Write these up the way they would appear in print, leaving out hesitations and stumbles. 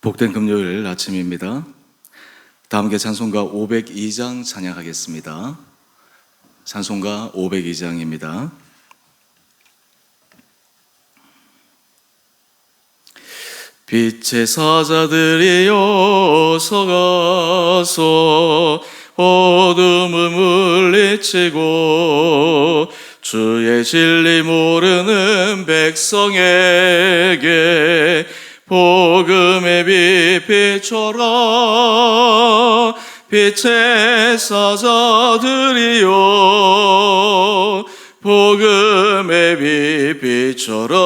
복된 금요일 아침입니다. 다 함께 찬송가 502장 찬양하겠습니다. 찬송가 502장입니다. 빛의 사자들이여 서가서 어둠을 물리치고 주의 진리 모르는 백성에게 복음의 빛 비춰라. 빛의 사자들이여 복음의 빛 비춰라.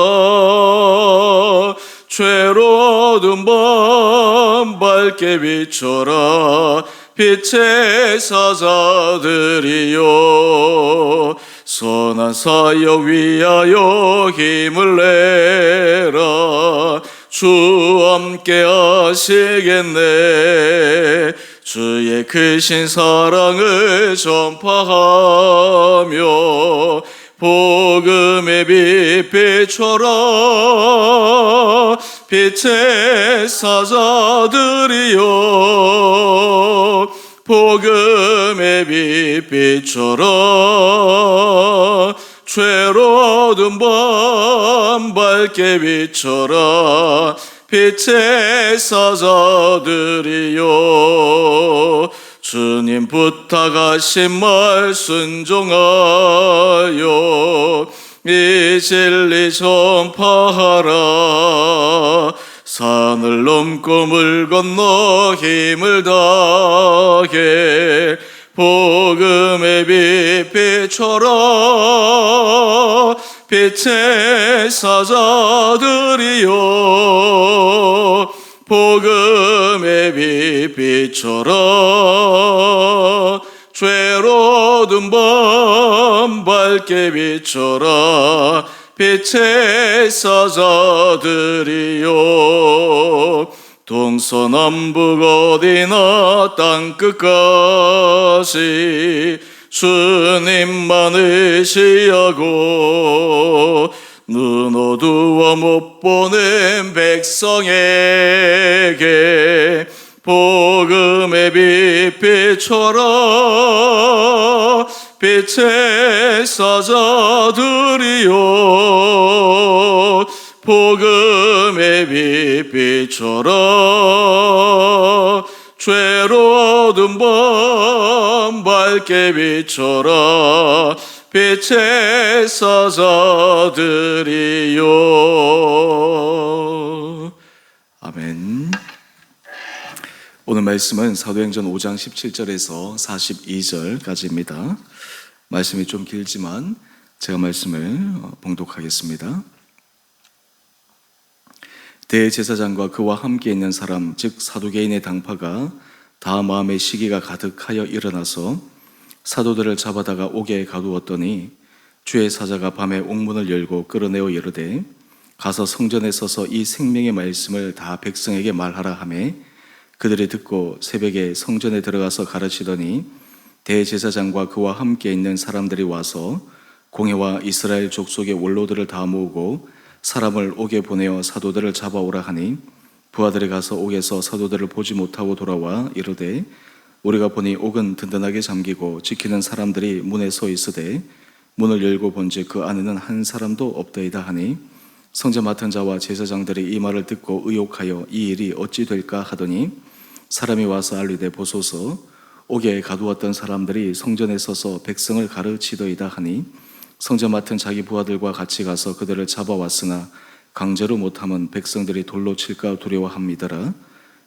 죄로운 밤 밝게 비춰라. 빛의 사자들이여 선한 사역 위하여 힘을 내라. 주 함께 하시겠네. 주의 크신 사랑을 전파하며 복음의 빛 비춰라. 빛의 사자들이여 복음의 빛 비춰라. 죄로운 밤 밝게 비춰라. 빛의 사자들이여 주님 부탁하신 말 순종하여 이 진리 전파하라. 산을 넘고 물 건너 힘을 다해 복음의 빛 비춰라. 빛의 사자들이여 복음의 빛 비춰라. 죄로운 밤 밝게 비춰라. 빛의 사자들이여 동서남북 어디나 땅끝까지 주님만 의지하고 눈 어두워 못 보는 백성에게 복음의 빛 비춰라. 빛의 사자들이여 복음의 빛 비춰라. 죄로운 밤 밝게 비춰라. 빛의 사자들이여. 아멘. 오늘 말씀은 사도행전 5장 17절에서 42절까지입니다. 말씀이 좀 길지만 제가 말씀을 봉독하겠습니다. 대제사장과 그와 함께 있는 사람 즉 사두개인의 당파가 다 마음의 시기가 가득하여 일어나서 사도들을 잡아다가 옥에 가두었더니 주의 사자가 밤에 옥문을 열고 끌어내어 이르되 가서 성전에 서서 이 생명의 말씀을 다 백성에게 말하라 하매 그들이 듣고 새벽에 성전에 들어가서 가르치더니 대제사장과 그와 함께 있는 사람들이 와서 공회와 이스라엘 족속의 원로들을 다 모으고 사람을 옥에 보내어 사도들을 잡아오라 하니 부하들이 가서 옥에서 사도들을 보지 못하고 돌아와 이르되 우리가 보니 옥은 든든하게 잠기고 지키는 사람들이 문에 서 있으되 문을 열고 본즉 그 안에는 한 사람도 없더이다 하니 성전 맡은 자와 제사장들이 이 말을 듣고 의혹하여 이 일이 어찌 될까 하더니 사람이 와서 알리되 보소서 옥에 가두었던 사람들이 성전에 서서 백성을 가르치더이다 하니 성전 맡은 자기 부하들과 같이 가서 그들을 잡아왔으나 강제로 못하면 백성들이 돌로 칠까 두려워합니다라.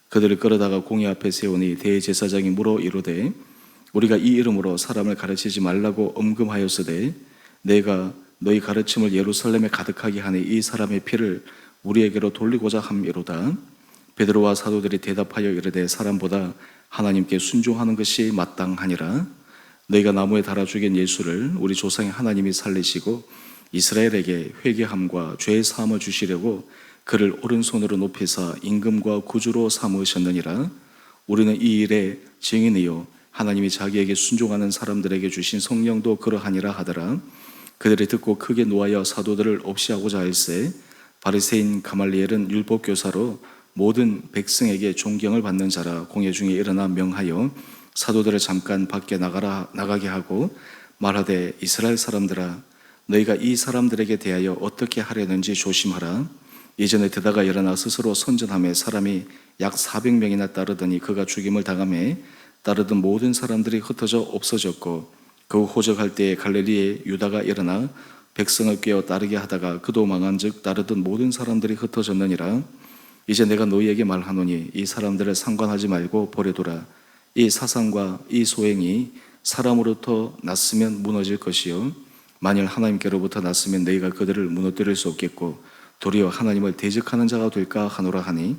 그들을 끌어다가 공회 앞에 세우니 대제사장이 물어 이르되 우리가 이 이름으로 사람을 가르치지 말라고 엄금하였으되 내가 너희 가르침을 예루살렘에 가득하게 하니 이 사람의 피를 우리에게로 돌리고자 함이로다. 베드로와 사도들이 대답하여 이르되 사람보다 하나님께 순종하는 것이 마땅하니라. 너희가 나무에 달아 죽인 예수를 우리 조상의 하나님이 살리시고 이스라엘에게 회개함과 죄 사함을 주시려고 그를 오른손으로 높이사 임금과 구주로 삼으셨느니라. 우리는 이 일의 증인이요 하나님이 자기에게 순종하는 사람들에게 주신 성령도 그러하니라 하더라. 그들이 듣고 크게 노하여 사도들을 없이하고자 할세 바리새인 가말리엘은 율법교사로 모든 백성에게 존경을 받는 자라. 공회 중에 일어나 명하여 사도들을 잠깐 밖에 나가게 하고 말하되, 이스라엘 사람들아, 너희가 이 사람들에게 대하여 어떻게 하려는지 조심하라. 이전에 드다가 일어나 스스로 선전하며 사람이 약 400명이나 따르더니 그가 죽임을 당하며 따르던 모든 사람들이 흩어져 없어졌고, 그 호적할 때에 갈릴리에 유다가 일어나 백성을 꿰어 따르게 하다가 그도 망한즉 따르던 모든 사람들이 흩어졌느니라. 이제 내가 너희에게 말하노니 이 사람들을 상관하지 말고 버려두라. 이 사상과 이 소행이 사람으로부터 났으면 무너질 것이요, 만일 하나님께로부터 났으면 너희가 그들을 무너뜨릴 수 없겠고 도리어 하나님을 대적하는 자가 될까 하노라 하니,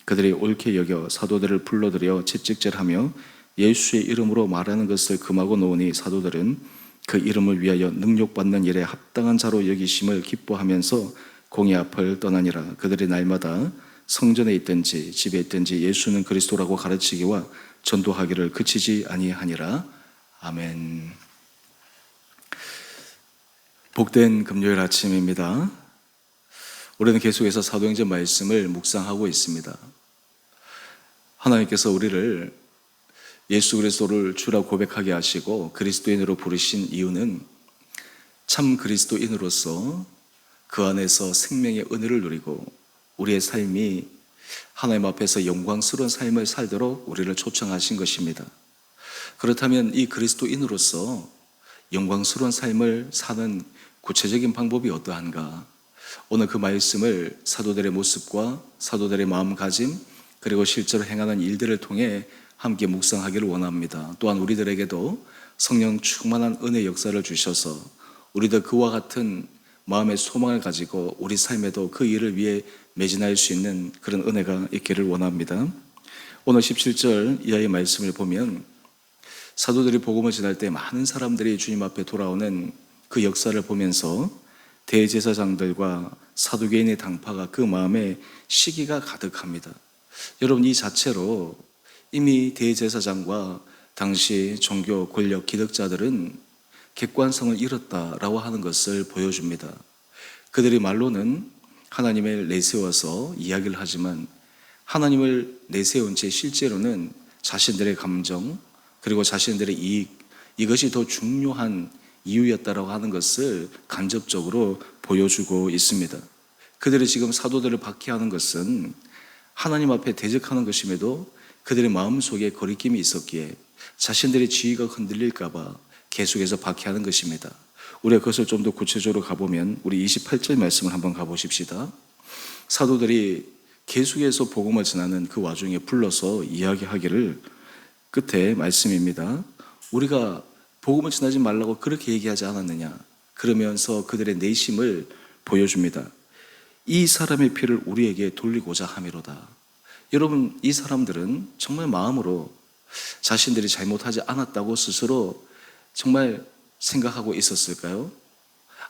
그들이 옳게 여겨 사도들을 불러들여 채찍질하며 예수의 이름으로 말하는 것을 금하고 놓으니, 사도들은 그 이름을 위하여 능욕받는 일에 합당한 자로 여기심을 기뻐하면서 공회 앞을 떠나니라. 그들이 날마다 성전에 있든지 집에 있든지 예수는 그리스도라고 가르치기와 전도하기를 그치지 아니하니라. 아멘. 복된 금요일 아침입니다. 우리는 계속해서 사도행전 말씀을 묵상하고 있습니다. 하나님께서 우리를 예수 그리스도를 주라고 고백하게 하시고 그리스도인으로 부르신 이유는 참 그리스도인으로서 그 안에서 생명의 은혜를 누리고 우리의 삶이 하나님 앞에서 영광스러운 삶을 살도록 우리를 초청하신 것입니다. 그렇다면 이 그리스도인으로서 영광스러운 삶을 사는 구체적인 방법이 어떠한가? 오늘 그 말씀을 사도들의 모습과 사도들의 마음가짐, 그리고 실제로 행하는 일들을 통해 함께 묵상하기를 원합니다. 또한 우리들에게도 성령 충만한 은혜 역사를 주셔서 우리도 그와 같은 마음의 소망을 가지고 우리 삶에도 그 일을 위해 매진할 수 있는 그런 은혜가 있기를 원합니다. 오늘 17절 이하의 말씀을 보면 사도들이 복음을 전할 때 많은 사람들이 주님 앞에 돌아오는 그 역사를 보면서 대제사장들과 사두개인의 당파가 그 마음에 시기가 가득합니다. 여러분, 이 자체로 이미 대제사장과 당시 종교 권력 기득자들은 객관성을 잃었다라고 하는 것을 보여줍니다. 그들이 말로는 하나님을 내세워서 이야기를 하지만 하나님을 내세운 채 실제로는 자신들의 감정 그리고 자신들의 이익, 이것이 더 중요한 이유였다라고 하는 것을 간접적으로 보여주고 있습니다. 그들이 지금 사도들을 박해하는 것은 하나님 앞에 대적하는 것임에도 그들의 마음속에 거리낌이 있었기에 자신들의 지위가 흔들릴까 봐 계속해서 박해하는 것입니다. 우리가 그것을 좀 더 구체적으로 가보면 우리 28절 말씀을 한번 가보십시다. 사도들이 계속해서 복음을 전하는 그 와중에 불러서 이야기하기를, 끝에 말씀입니다. 우리가 복음을 전하지 말라고 그렇게 얘기하지 않았느냐? 그러면서 그들의 내심을 보여줍니다. 이 사람의 피를 우리에게 돌리고자 함이로다. 여러분, 이 사람들은 정말 마음으로 자신들이 잘못하지 않았다고 스스로 정말 생각하고 있었을까요?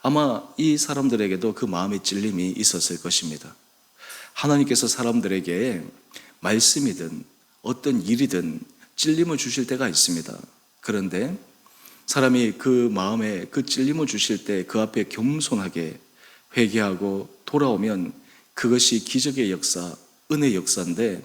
아마 이 사람들에게도 그 마음의 찔림이 있었을 것입니다. 하나님께서 사람들에게 말씀이든 어떤 일이든 찔림을 주실 때가 있습니다. 그런데 사람이 그 마음에 그 찔림을 주실 때 그 앞에 겸손하게 회개하고 돌아오면 그것이 기적의 역사, 은혜의 역사인데,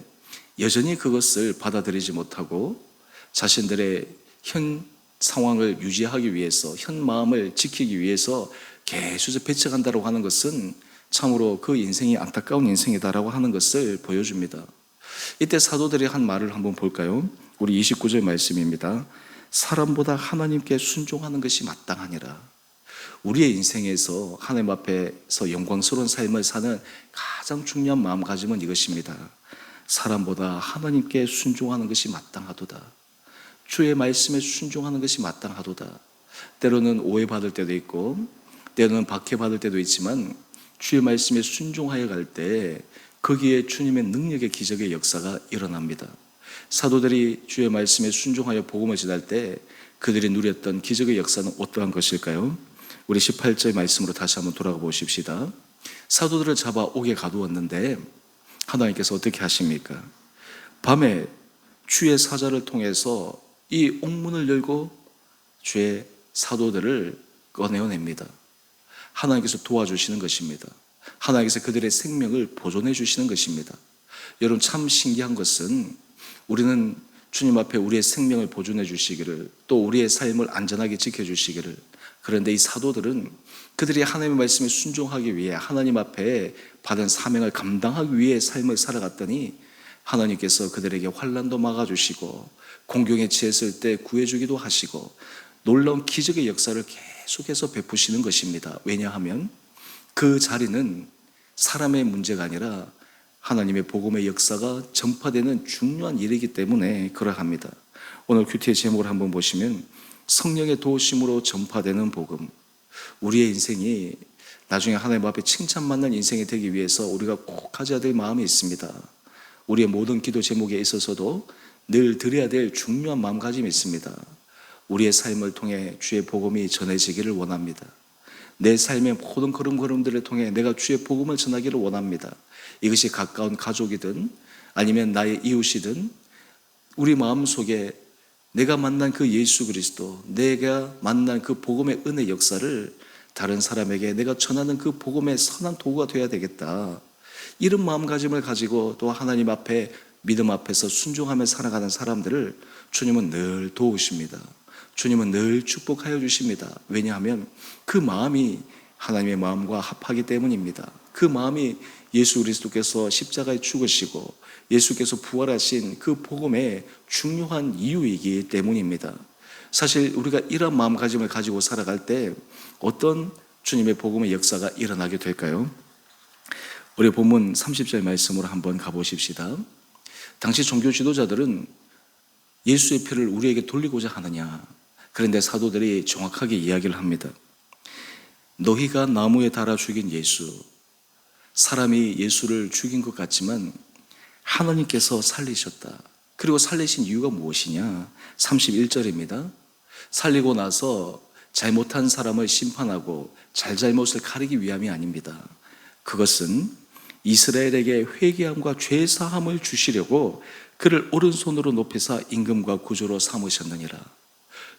여전히 그것을 받아들이지 못하고 자신들의 현 상황을 유지하기 위해서, 현 마음을 지키기 위해서 계속 배척한다고 하는 것은 참으로 그 인생이 안타까운 인생이다라고 하는 것을 보여줍니다. 이때 사도들이 한 말을 한번 볼까요? 우리 29절 말씀입니다. 사람보다 하나님께 순종하는 것이 마땅하니라. 우리의 인생에서 하나님 앞에서 영광스러운 삶을 사는 가장 중요한 마음가짐은 이것입니다. 사람보다 하나님께 순종하는 것이 마땅하도다. 주의 말씀에 순종하는 것이 마땅하도다. 때로는 오해받을 때도 있고 때로는 박해받을 때도 있지만 주의 말씀에 순종하여 갈 때 거기에 주님의 능력의 기적의 역사가 일어납니다. 사도들이 주의 말씀에 순종하여 복음을 전할 때 그들이 누렸던 기적의 역사는 어떠한 것일까요? 우리 18절 말씀으로 다시 한번 돌아가 보십시다. 사도들을 잡아 옥에 가두었는데 하나님께서 어떻게 하십니까? 밤에 주의 사자를 통해서 이 옥문을 열고 주의 사도들을 꺼내어냅니다. 하나님께서 도와주시는 것입니다. 하나님께서 그들의 생명을 보존해 주시는 것입니다. 여러분 참 신기한 것은 우리는 주님 앞에 우리의 생명을 보존해 주시기를, 또 우리의 삶을 안전하게 지켜주시기를, 그런데 이 사도들은 그들이 하나님의 말씀에 순종하기 위해 하나님 앞에 받은 사명을 감당하기 위해 삶을 살아갔더니 하나님께서 그들에게 환난도 막아주시고 공경에 처했을 때 구해주기도 하시고 놀라운 기적의 역사를 계속해서 베푸시는 것입니다. 왜냐하면 그 자리는 사람의 문제가 아니라 하나님의 복음의 역사가 전파되는 중요한 일이기 때문에 그러합니다. 오늘 큐티의 제목을 한번 보시면 성령의 도우심으로 전파되는 복음. 우리의 인생이 나중에 하나님 앞에 칭찬받는 인생이 되기 위해서 우리가 꼭 가져야 될 마음이 있습니다. 우리의 모든 기도 제목에 있어서도 늘 드려야 될 중요한 마음가짐이 있습니다. 우리의 삶을 통해 주의 복음이 전해지기를 원합니다. 내 삶의 모든 걸음걸음들을 통해 내가 주의 복음을 전하기를 원합니다. 이것이 가까운 가족이든 아니면 나의 이웃이든 우리 마음속에 내가 만난 그 예수 그리스도, 내가 만난 그 복음의 은혜 역사를 다른 사람에게 내가 전하는 그 복음의 선한 도구가 되어야 되겠다. 이런 마음가짐을 가지고 또 하나님 앞에 믿음 앞에서 순종하며 살아가는 사람들을 주님은 늘 도우십니다. 주님은 늘 축복하여 주십니다. 왜냐하면 그 마음이 하나님의 마음과 합하기 때문입니다. 그 마음이 예수 그리스도께서 십자가에 죽으시고 예수께서 부활하신 그 복음의 중요한 이유이기 때문입니다. 사실 우리가 이런 마음가짐을 가지고 살아갈 때 어떤 주님의 복음의 역사가 일어나게 될까요? 우리 본문 30절 말씀으로 한번 가보십시다. 당시 종교 지도자들은 예수의 피를 우리에게 돌리고자 하느냐, 그런데 사도들이 정확하게 이야기를 합니다. 너희가 나무에 달아 죽인 예수, 사람이 예수를 죽인 것 같지만 하나님께서 살리셨다. 그리고 살리신 이유가 무엇이냐? 31절입니다. 살리고 나서 잘못한 사람을 심판하고 잘잘못을 가리기 위함이 아닙니다. 그것은 이스라엘에게 회개함과 죄사함을 주시려고 그를 오른손으로 높이사 임금과 구주로 삼으셨느니라.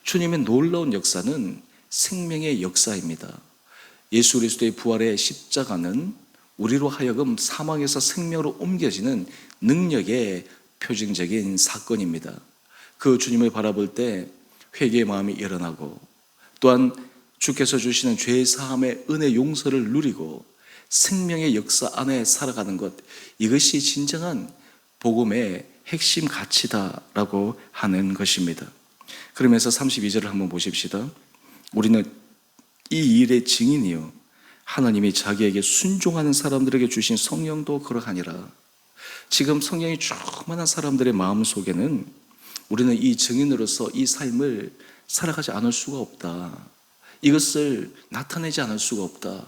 주님의 놀라운 역사는 생명의 역사입니다. 예수 그리스도의 부활의 십자가는 우리로 하여금 사망에서 생명으로 옮겨지는 능력의 표징적인 사건입니다. 그 주님을 바라볼 때 회개의 마음이 일어나고 또한 주께서 주시는 죄 사함의 은혜 용서를 누리고 생명의 역사 안에 살아가는 것, 이것이 진정한 복음의 핵심 가치다라고 하는 것입니다. 그러면서 32절을 한번 보십시다. 우리는 이 일의 증인이요 하나님이 자기에게 순종하는 사람들에게 주신 성령도 그러하니라. 지금 성령이 충만한 사람들의 마음 속에는 우리는 이 증인으로서 이 삶을 살아가지 않을 수가 없다. 이것을 나타내지 않을 수가 없다.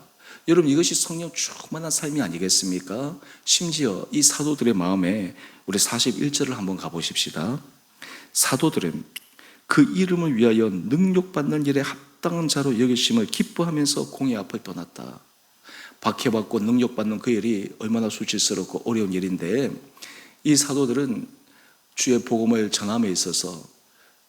여러분, 이것이 성령 충만한 삶이 아니겠습니까? 심지어 이 사도들의 마음에 우리 41절을 한번 가보십시다. 사도들은 그 이름을 위하여 능력받는 일에 합당한 자로 여기심을 기뻐하면서 공의 앞을 떠났다. 박해받고 능력받는 그 일이 얼마나 수치스럽고 어려운 일인데, 이 사도들은 주의 복음을 전함에 있어서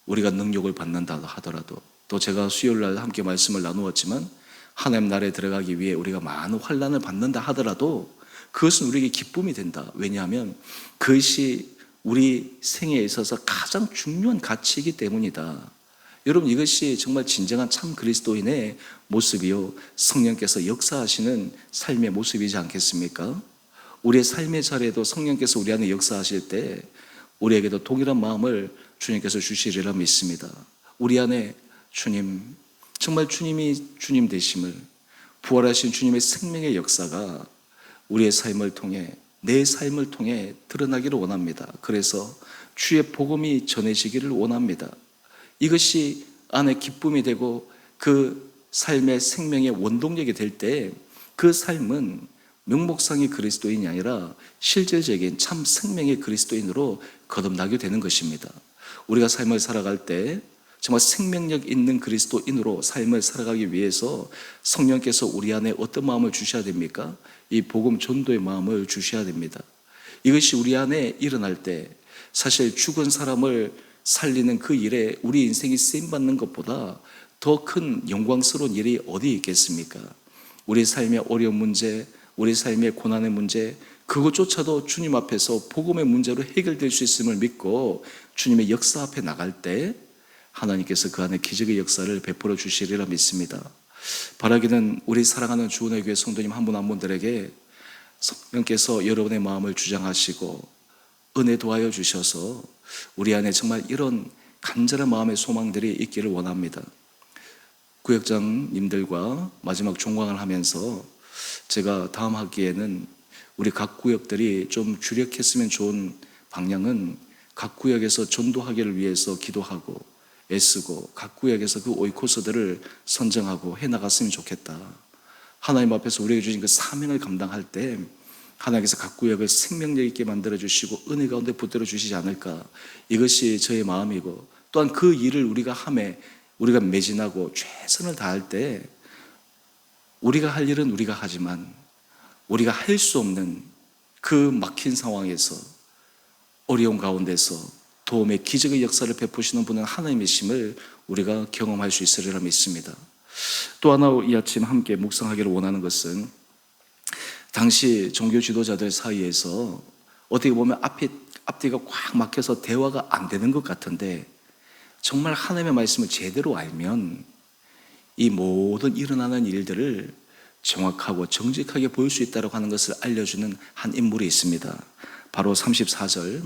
우리가 능력을 받는다 하더라도, 또 제가 수요일날 함께 말씀을 나누었지만 하나님 나라에 들어가기 위해 우리가 많은 환난을 받는다 하더라도 그것은 우리에게 기쁨이 된다. 왜냐하면 그것이 우리 생애에 있어서 가장 중요한 가치이기 때문이다. 여러분, 이것이 정말 진정한 참 그리스도인의 모습이요 성령께서 역사하시는 삶의 모습이지 않겠습니까? 우리의 삶의 자리에도 성령께서 우리 안에 역사하실 때 우리에게도 동일한 마음을 주님께서 주시리라 믿습니다. 우리 안에 주님, 정말 주님이 주님 되심을, 부활하신 주님의 생명의 역사가 우리의 삶을 통해, 내 삶을 통해 드러나기를 원합니다. 그래서 주의 복음이 전해지기를 원합니다. 이것이 안에 기쁨이 되고 그 삶의 생명의 원동력이 될 때 그 삶은 명목상의 그리스도인이 아니라 실질적인 참 생명의 그리스도인으로 거듭나게 되는 것입니다. 우리가 삶을 살아갈 때 정말 생명력 있는 그리스도인으로 삶을 살아가기 위해서 성령께서 우리 안에 어떤 마음을 주셔야 됩니까? 이 복음 전도의 마음을 주셔야 됩니다. 이것이 우리 안에 일어날 때 사실 죽은 사람을 살리는 그 일에 우리 인생이 쓰임받는 것보다 더 큰 영광스러운 일이 어디 있겠습니까? 우리 삶의 어려운 문제, 우리 삶의 고난의 문제, 그것조차도 주님 앞에서 복음의 문제로 해결될 수 있음을 믿고 주님의 역사 앞에 나갈 때 하나님께서 그 안에 기적의 역사를 베풀어 주시리라 믿습니다. 바라기는 우리 사랑하는 주은혜 교회 성도님 한 분 한 분들에게 성령께서 여러분의 마음을 주장하시고 은혜 도하여 주셔서 우리 안에 정말 이런 간절한 마음의 소망들이 있기를 원합니다. 구역장님들과 마지막 종강을 하면서 제가 다음 학기에는 우리 각 구역들이 좀 주력했으면 좋은 방향은 각 구역에서 전도하기를 위해서 기도하고 애쓰고 각 구역에서 그 오이코스들을 선정하고 해나갔으면 좋겠다. 하나님 앞에서 우리에게 주신 그 사명을 감당할 때 하나님께서 각 구역을 생명력 있게 만들어주시고 은혜 가운데 붙들어 주시지 않을까. 이것이 저의 마음이고 또한 그 일을 우리가 함에 우리가 매진하고 최선을 다할 때 우리가 할 일은 우리가 하지만 우리가 할 수 없는 그 막힌 상황에서 어려운 가운데서 도움의 기적의 역사를 베푸시는 분은 하나님이심을 우리가 경험할 수 있으리라 믿습니다. 또 하나 이 아침 함께 묵상하기를 원하는 것은 당시 종교 지도자들 사이에서 어떻게 보면 앞뒤가 꽉 막혀서 대화가 안 되는 것 같은데 정말 하나님의 말씀을 제대로 알면 이 모든 일어나는 일들을 정확하고 정직하게 보일 수 있다고 하는 것을 알려주는 한 인물이 있습니다. 바로 34절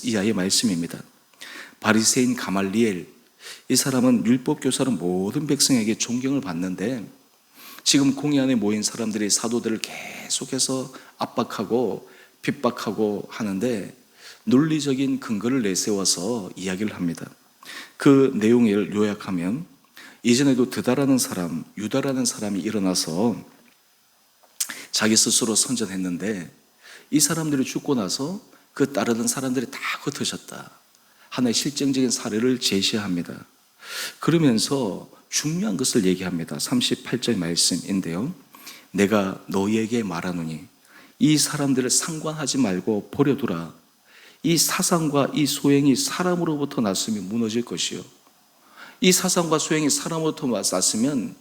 이하의 말씀입니다. 바리새인 가말리엘, 이 사람은 율법 교사로 모든 백성에게 존경을 받는데 지금 공회 안에 모인 사람들이 사도들을 계속해서 압박하고 핍박하고 하는데 논리적인 근거를 내세워서 이야기를 합니다. 그 내용을 요약하면 이전에도 드다라는 사람, 유다라는 사람이 일어나서 자기 스스로 선전했는데 이 사람들이 죽고 나서 그 따르는 사람들이 다 흩어졌다. 하나의 실증적인 사례를 제시합니다. 그러면서 중요한 것을 얘기합니다. 38절 말씀인데요. 내가 너희에게 말하노니 이 사람들을 상관하지 말고 버려두라. 이 사상과 이 소행이 사람으로부터 났으면 무너질 것이요. 이 사상과 소행이 사람으로부터 났으면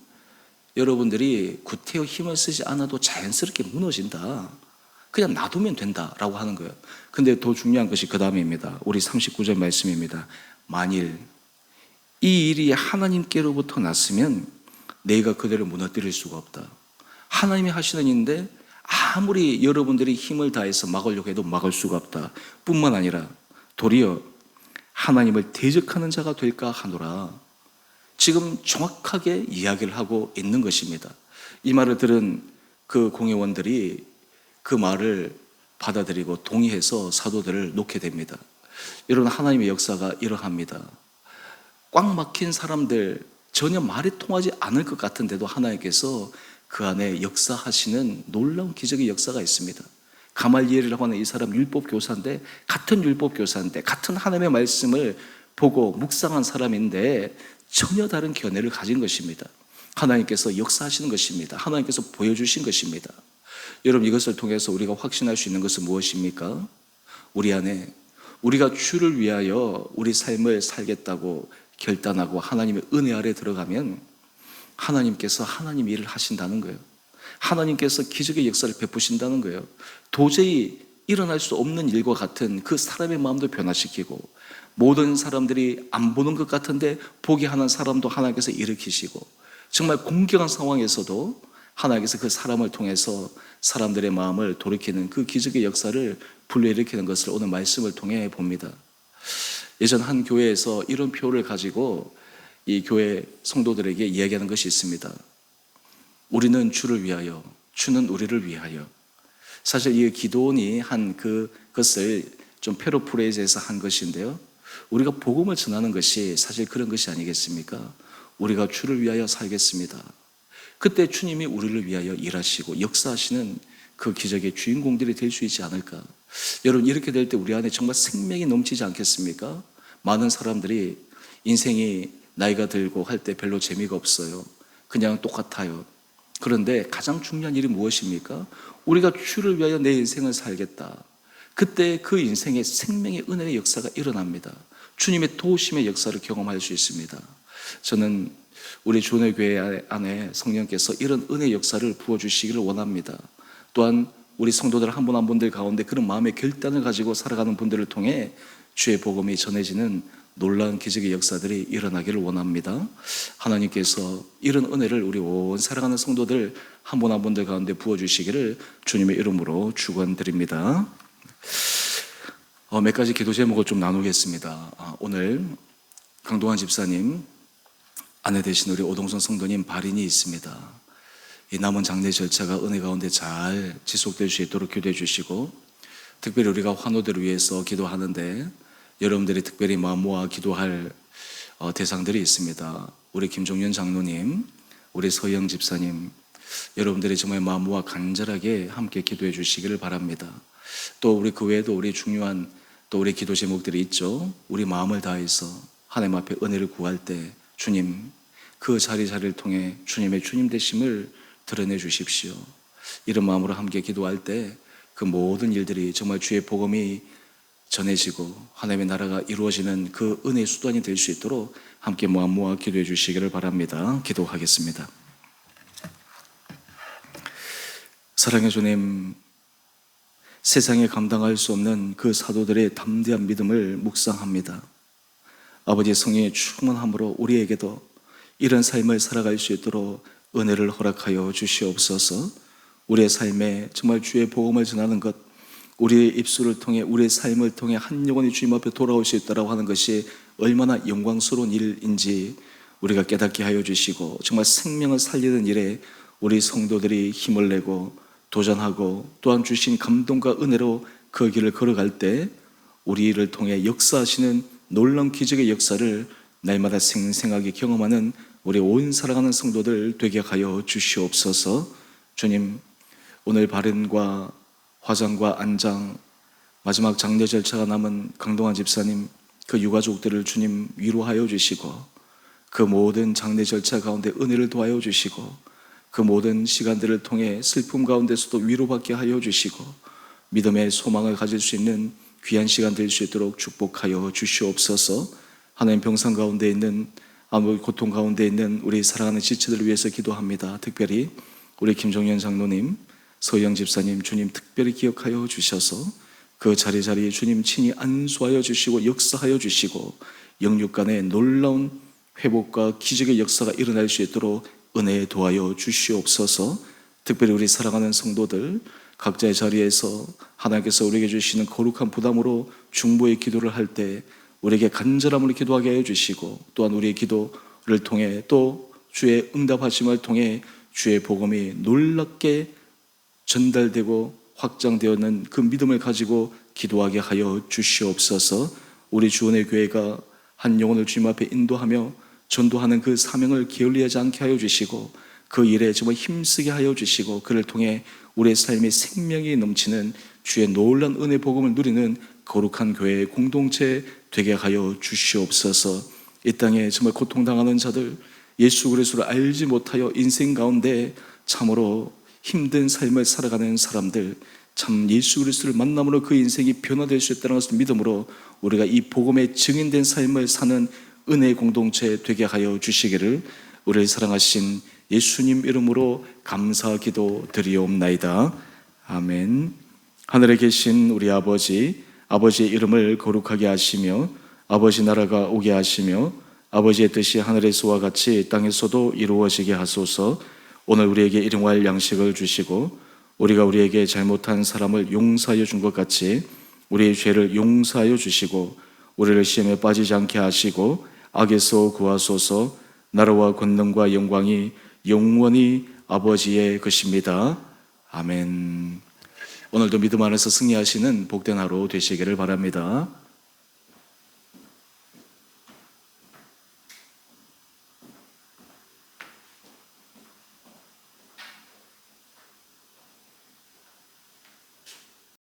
여러분들이 구태여 힘을 쓰지 않아도 자연스럽게 무너진다. 그냥 놔두면 된다라고 하는 거예요. 근데 더 중요한 것이 그 다음입니다. 우리 39절 말씀입니다. 만일 이 일이 하나님께로부터 났으면 내가 그대를 무너뜨릴 수가 없다. 하나님이 하시는 일인데 아무리 여러분들이 힘을 다해서 막으려고 해도 막을 수가 없다. 뿐만 아니라 도리어 하나님을 대적하는 자가 될까 하노라. 지금 정확하게 이야기를 하고 있는 것입니다. 이 말을 들은 그 공회원들이 그 말을 받아들이고 동의해서 사도들을 놓게 됩니다. 이런 하나님의 역사가 이러합니다. 꽉 막힌 사람들, 전혀 말이 통하지 않을 것 같은데도 하나님께서 그 안에 역사하시는 놀라운 기적의 역사가 있습니다. 가말리엘이라고 하는 이 사람 율법 교사인데, 같은 율법 교사인데 같은 하나님의 말씀을 보고 묵상한 사람인데 전혀 다른 견해를 가진 것입니다. 하나님께서 역사하시는 것입니다. 하나님께서 보여주신 것입니다. 여러분, 이것을 통해서 우리가 확신할 수 있는 것은 무엇입니까? 우리 안에 우리가 주를 위하여 우리 삶을 살겠다고 결단하고 하나님의 은혜 아래 들어가면 하나님께서 하나님 일을 하신다는 거예요. 하나님께서 기적의 역사를 베푸신다는 거예요. 도저히 일어날 수 없는 일과 같은 그 사람의 마음도 변화시키고 모든 사람들이 안 보는 것 같은데 보게 하는 사람도 하나님께서 일으키시고 정말 공경한 상황에서도 하나님께서 그 사람을 통해서 사람들의 마음을 돌이키는 그 기적의 역사를 불러일으키는 것을 오늘 말씀을 통해 봅니다. 예전 한 교회에서 이런 표를 가지고 이 교회 성도들에게 이야기하는 것이 있습니다. 우리는 주를 위하여, 주는 우리를 위하여. 사실 이 기도원이 한 그것을 좀 패러프레이즈해서 한 것인데요. 우리가 복음을 전하는 것이 사실 그런 것이 아니겠습니까? 우리가 주를 위하여 살겠습니다. 그때 주님이 우리를 위하여 일하시고 역사하시는 그 기적의 주인공들이 될 수 있지 않을까. 여러분, 이렇게 될 때 우리 안에 정말 생명이 넘치지 않겠습니까? 많은 사람들이 인생이 나이가 들고 할 때 별로 재미가 없어요. 그냥 똑같아요. 그런데 가장 중요한 일이 무엇입니까? 우리가 주를 위하여 내 인생을 살겠다. 그때 그 인생에 생명의 은혜의 역사가 일어납니다. 주님의 도우심의 역사를 경험할 수 있습니다. 저는 우리 주은혜 교회 안에 성령께서 이런 은혜 역사를 부어주시기를 원합니다. 또한 우리 성도들 한 분 한 분들 가운데 그런 마음의 결단을 가지고 살아가는 분들을 통해 주의 복음이 전해지는 놀라운 기적의 역사들이 일어나기를 원합니다. 하나님께서 이런 은혜를 우리 온 살아가는 성도들 한 분 한 분들 가운데 부어주시기를 주님의 이름으로 축원드립니다. 몇 가지 기도 제목을 좀 나누겠습니다. 오늘 강동환 집사님 아내 되신 우리 오동선 성도님 발인이 있습니다. 이 남은 장례 절차가 은혜 가운데 잘 지속될 수 있도록 기도해 주시고, 특별히 우리가 환우들을 위해서 기도하는데 여러분들이 특별히 마음 모아 기도할 대상들이 있습니다. 우리 김종윤 장로님, 우리 서영 집사님, 여러분들이 정말 마음 모아 간절하게 함께 기도해 주시기를 바랍니다. 또 우리 그 외에도 우리 중요한 또 우리 기도 제목들이 있죠. 우리 마음을 다해서 하나님 앞에 은혜를 구할 때 주님, 그 자리를 통해 주님의 주님 되심을 드러내 주십시오. 이런 마음으로 함께 기도할 때 그 모든 일들이 정말 주의 복음이 전해지고 하나님의 나라가 이루어지는 그 은혜의 수단이 될 수 있도록 함께 마음 모아 기도해 주시기를 바랍니다. 기도하겠습니다. 사랑의 주님, 세상에 감당할 수 없는 그 사도들의 담대한 믿음을 묵상합니다. 아버지의 성령의 충만함으로 우리에게도 이런 삶을 살아갈 수 있도록 은혜를 허락하여 주시옵소서. 우리의 삶에 정말 주의 복음을 전하는 것, 우리의 입술을 통해 우리의 삶을 통해 한 영혼이 주님 앞에 돌아올 수 있다고 하는 것이 얼마나 영광스러운 일인지 우리가 깨닫게 하여 주시고, 정말 생명을 살리는 일에 우리 성도들이 힘을 내고 도전하고 또한 주신 감동과 은혜로 그 길을 걸어갈 때 우리를 통해 역사하시는 놀라운 기적의 역사를 날마다 생생하게 경험하는 우리 온 살아가는 성도들 되게 하여 주시옵소서. 주님, 오늘 발인과 화장과 안장, 마지막 장례 절차가 남은 강동환 집사님, 그 유가족들을 주님 위로하여 주시고, 그 모든 장례 절차 가운데 은혜를 도와여 주시고, 그 모든 시간들을 통해 슬픔 가운데서도 위로받게 하여 주시고, 믿음의 소망을 가질 수 있는 귀한 시간 될 수 있도록 축복하여 주시옵소서. 하나님, 병상 가운데 있는, 고통 가운데 있는 우리 사랑하는 지체들을 위해서 기도합니다. 특별히 우리 김종현 장로님, 서영 집사님, 주님 특별히 기억하여 주셔서 그 자리자리에 주님 친히 안수하여 주시고 역사하여 주시고 영육 간의 놀라운 회복과 기적의 역사가 일어날 수 있도록 은혜에 도와여 주시옵소서. 특별히 우리 사랑하는 성도들 각자의 자리에서 하나님께서 우리에게 주시는 거룩한 부담으로 중보의 기도를 할 때 우리에게 간절함으로 기도하게 하여 주시고, 또한 우리의 기도를 통해 또 주의 응답하심을 통해 주의 복음이 놀랍게 전달되고 확장되었는 그 믿음을 가지고 기도하게 하여 주시옵소서. 우리 주원의 교회가 한 영혼을 주님 앞에 인도하며 전도하는 그 사명을 게을리하지 않게 하여 주시고, 그 일에 정말 힘쓰게 하여 주시고, 그를 통해 우리의 삶의 생명이 넘치는 주의 놀라운 은혜 복음을 누리는 거룩한 교회의 공동체 되게 하여 주시옵소서. 이 땅에 정말 고통당하는 자들, 예수 그리스도를 알지 못하여 인생 가운데 참으로 힘든 삶을 살아가는 사람들, 참 예수 그리스도를 만남으로 그 인생이 변화될 수 있다는 것을 믿음으로 우리가 이 복음의 증인된 삶을 사는 은혜의 공동체 되게 하여 주시기를 우리를 사랑하신 예수님 이름으로 감사 기도 드리옵나이다. 아멘. 하늘에 계신 우리 아버지, 아버지의 이름을 거룩하게 하시며 아버지 나라가 오게 하시며 아버지의 뜻이 하늘에서와 같이 땅에서도 이루어지게 하소서. 오늘 우리에게 일용할 양식을 주시고 우리가 우리에게 잘못한 사람을 용서하여 준 것 같이 우리의 죄를 용서하여 주시고 우리를 시험에 빠지지 않게 하시고 악에서 구하소서. 나라와 권능과 영광이 영원히 아버지의 것입니다. 아멘. 오늘도 믿음 안에서 승리하시는 복된 하루 되시기를 바랍니다.